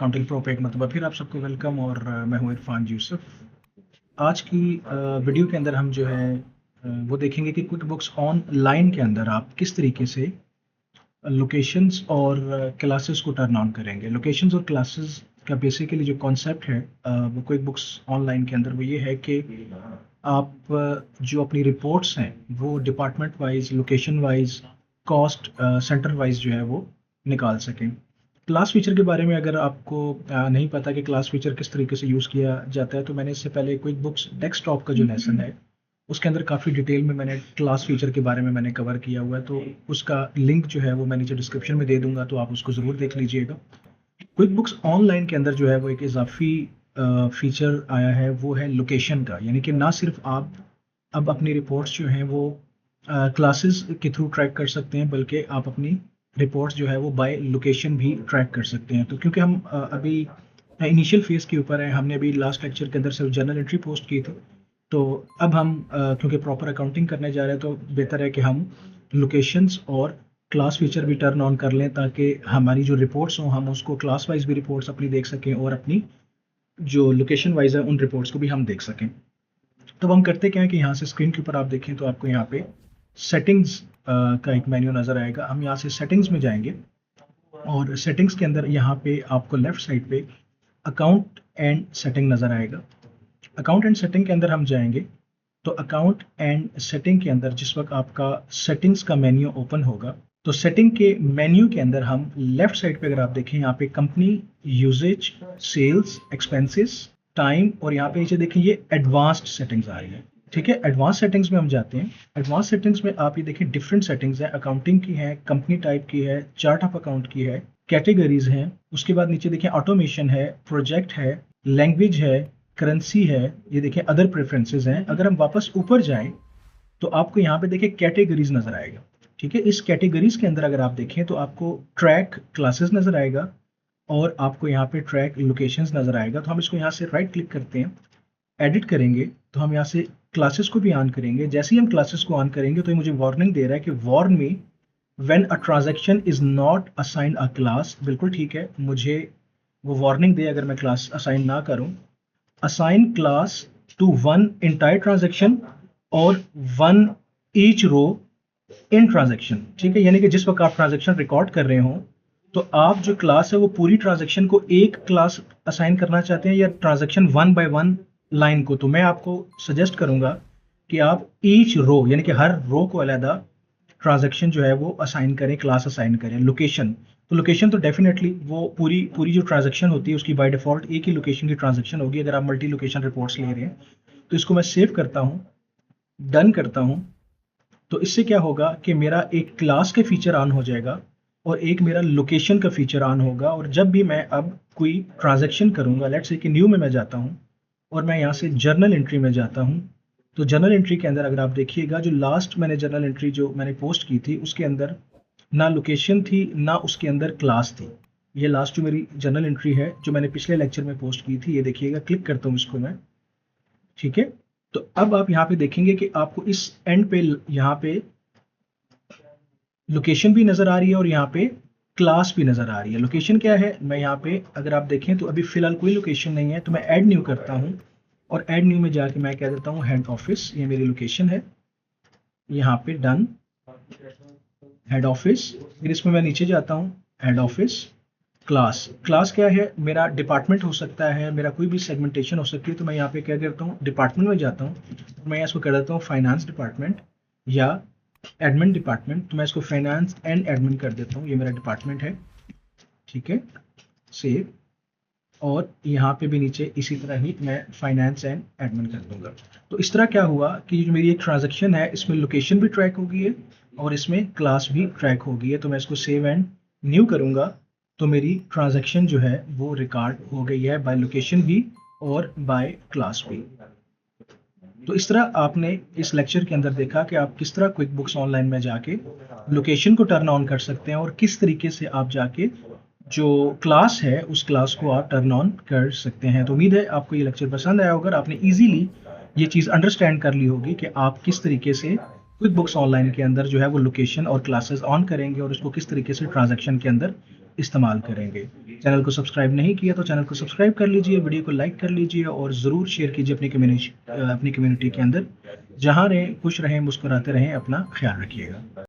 Accounting pro पे एक मरतबा फिर आप सबको वेलकम। और मैं हूँ इरफान यूसुफ। आज की वीडियो के अंदर हम जो है वो देखेंगे कि क्विक बुक्स ऑनलाइन के अंदर आप किस तरीके से लोकेशंस और क्लासेस को टर्न ऑन करेंगे। लोकेशंस और क्लासेस का बेसिकली जो कॉन्सेप्ट है वो क्विक बुक्स ऑनलाइन के अंदर वो ये है कि आप जो अपनी रिपोर्ट्स हैं वो department wise, location wise, cost centre wise जो है वो निकाल सकें। क्लास फीचर के बारे में अगर आपको नहीं पता कि क्लास फीचर किस तरीके से यूज़ किया जाता है, तो मैंने इससे पहले क्विक बुक्स डेस्कटॉप का जो लेसन है उसके अंदर काफ़ी डिटेल में मैंने क्लास फीचर के बारे में मैंने कवर किया हुआ है, तो उसका लिंक जो है वो मैं नीचे डिस्क्रिप्शन में दे दूंगा, तो आप उसको ज़रूर देख लीजिएगा। क्विक बुक्स ऑनलाइन के अंदर जो है वो एक इजाफी फीचर आया है, वो है लोकेशन का। यानी कि ना सिर्फ आप अब अपनी रिपोर्ट्स जो हैं वो क्लासेस के थ्रू ट्रैक कर सकते हैं, बल्कि आप अपनी रिपोर्ट्स जो है वो बाय लोकेशन भी ट्रैक कर सकते हैं। तो क्योंकि हम अभी इनिशियल फेज़ के ऊपर हैं, हमने अभी लास्ट लेक्चर के अंदर सिर्फ जर्नल एंट्री पोस्ट की थी, तो अब हम क्योंकि प्रॉपर अकाउंटिंग करने जा रहे हैं, तो बेहतर है कि हम लोकेशंस और क्लास फीचर भी टर्न ऑन कर लें, ताकि हमारी जो रिपोर्ट्स हों हम उसको क्लास वाइज भी रिपोर्ट्स अपनी देख सकें और अपनी जो लोकेशन वाइज है उन रिपोर्ट्स को भी हम देख सकें। तो हम करते क्या है कि यहाँ से स्क्रीन के ऊपर आप देखें तो आपको यहाँ पे सेटिंग्स का एक मेन्यू नज़र आएगा। हम यहाँ से सेटिंग्स में जाएंगे और सेटिंग्स के अंदर यहाँ पे आपको लेफ्ट साइड पे अकाउंट एंड सेटिंग नज़र आएगा। अकाउंट एंड सेटिंग के अंदर हम जाएंगे तो अकाउंट एंड सेटिंग के अंदर जिस वक्त आपका सेटिंग्स का मेन्यू ओपन होगा, तो सेटिंग के मेन्यू के अंदर हम लेफ्ट साइड पे अगर आप देखें यहाँ पे company, uses, sales, expenses, time, और यहाँ पे नीचे देखें ये एडवांस्ड सेटिंग्स आ रही है। ठीक है, एडवांस सेटिंग्स में हम जाते हैं। एडवांस सेटिंग्स में आप ये देखें डिफरेंट सेटिंग्स हैं, अकाउंटिंग की है, कंपनी टाइप की है, चार्ट ऑफ अकाउंट की है, कैटेगरीज हैं, उसके बाद नीचे देखें ऑटोमेशन है, प्रोजेक्ट है, लैंग्वेज है, करेंसी है, ये देखें अदर प्रेफरेंसेस हैं। अगर हम वापस ऊपर जाएं तो आपको यहाँ पे देखें कैटेगरीज नजर आएगा। ठीक है, इस कैटेगरीज के अंदर अगर आप देखें तो आपको ट्रैक क्लासेस नजर आएगा और आपको यहाँ पे ट्रैक लोकेशंस नजर आएगा। तो हम इसको यहाँ से राइट क्लिक करते हैं, एडिट करेंगे, तो हम यहाँ से क्लासेस को भी ऑन करेंगे। जैसे ही हम क्लासेस को ऑन करेंगे तो ये मुझे वार्निंग दे रहा है कि warn me when a transaction is not assigned a class. बिल्कुल ठीक है, मुझे वो वार्निंग दे अगर मैं क्लास असाइन ना करूं। Assign class to one entire transaction और one each row in transaction. ठीक है, यानी कि जिस वक्त आप ट्रांजैक्शन रिकॉर्ड कर रहे हो तो आप जो क्लास है वो पूरी ट्रांजैक्शन को एक क्लास असाइन करना चाहते हैं या transaction one by one line को, तो मैं आपको सजेस्ट करूंगा कि आप ईच रो यानी कि हर रो को अलग ट्रांजैक्शन जो है वो असाइन करें, क्लास असाइन करें। लोकेशन, तो लोकेशन तो डेफिनेटली वो पूरी जो ट्रांजैक्शन होती है उसकी बाय डिफॉल्ट एक ही लोकेशन की ट्रांजैक्शन होगी अगर आप मल्टी लोकेशन रिपोर्ट्स ले रहे हैं। तो इसको मैं सेव करता हूँ, डन करता हूँ। तो इससे क्या होगा कि मेरा एक क्लास के फीचर ऑन हो जाएगा और एक मेरा लोकेशन का फीचर ऑन होगा। और जब भी मैं अब कोई ट्रांजैक्शन करूंगा, लेट्स से कि न्यू में मैं जाता हूं और मैं यहां से जर्नल एंट्री में जाता हूं, तो जर्नल एंट्री के अंदर अगर आप देखिएगा जो लास्ट मैंने जर्नल एंट्री जो मैंने पोस्ट की थी उसके अंदर ना लोकेशन थी ना उसके अंदर क्लास थी। ये लास्ट जो मेरी जर्नल एंट्री है जो मैंने पिछले लेक्चर में पोस्ट की थी, ये देखिएगा, क्लिक करता हूँ इसको मैं। ठीक है, तो अब आप यहाँ पे देखेंगे कि आपको इस एंड पे यहाँ पे लोकेशन भी नजर आ रही है और यहाँ पे क्लास भी नजर आ रही है। लोकेशन क्या है, मैं यहाँ पे अगर आप देखें तो अभी फिलहाल कोई लोकेशन नहीं है, तो मैं ऐड न्यू करता हूँ और ऐड न्यू में जाके मैं कह देता हूँ हेड ऑफिस, ये मेरी लोकेशन है। यहाँ पे डन, हेड ऑफिस। फिर इसमें मैं नीचे जाता हूँ, हेड ऑफिस, क्लास। क्लास क्या है, मेरा डिपार्टमेंट हो सकता है, मेरा कोई भी सेगमेंटेशन हो सकती है। तो मैं यहाँ पे क्या करता हूँ, डिपार्टमेंट में जाता हूँ, तो मैं इसको कर देता हूँ फाइनेंस डिपार्टमेंट या एडमिन डिपार्टमेंट। तो मैं इसको फाइनेंस एंड एडमिन कर देता हूँ, ये मेरा डिपार्टमेंट है। ठीक है, सेव, और यहाँ पे भी नीचे इसी तरह ही मैं फाइनेंस एंड एडमिन कर दूंगा। तो इस तरह क्या हुआ कि जो मेरी एक ट्रांजैक्शन है इसमें लोकेशन भी ट्रैक हो गई है और इसमें क्लास भी ट्रैक हो गई है। तो मैं इसको सेव एंड न्यू करूंगा तो मेरी ट्रांजैक्शन जो है वो रिकॉर्ड हो गई है बाय लोकेशन भी और बाय क्लास भी। तो इस तरह आपने इस लेक्चर के अंदर देखा कि आप किस तरह क्विक बुक्स ऑनलाइन में जाके लोकेशन को टर्न ऑन कर सकते हैं और किस तरीके से आप जाके जो क्लास है उस क्लास को आप टर्न ऑन कर सकते हैं। तो उम्मीद है आपको ये लेक्चर पसंद आया होगा, आपने इजीली ये चीज़ अंडरस्टैंड कर ली होगी कि आप किस तरीके से क्विक बुक्स ऑनलाइन के अंदर जो है वो लोकेशन और क्लासेस ऑन करेंगे और उसको किस तरीके से ट्रांजैक्शन के अंदर इस्तेमाल करेंगे। चैनल को सब्सक्राइब नहीं किया तो चैनल को सब्सक्राइब कर लीजिए, वीडियो को लाइक कर लीजिए और ज़रूर शेयर कीजिए अपनी कम्युनिटी के अंदर। जहाँ रहें, खुश रहें, मुस्कुराते रहें, अपना ख्याल रखिएगा।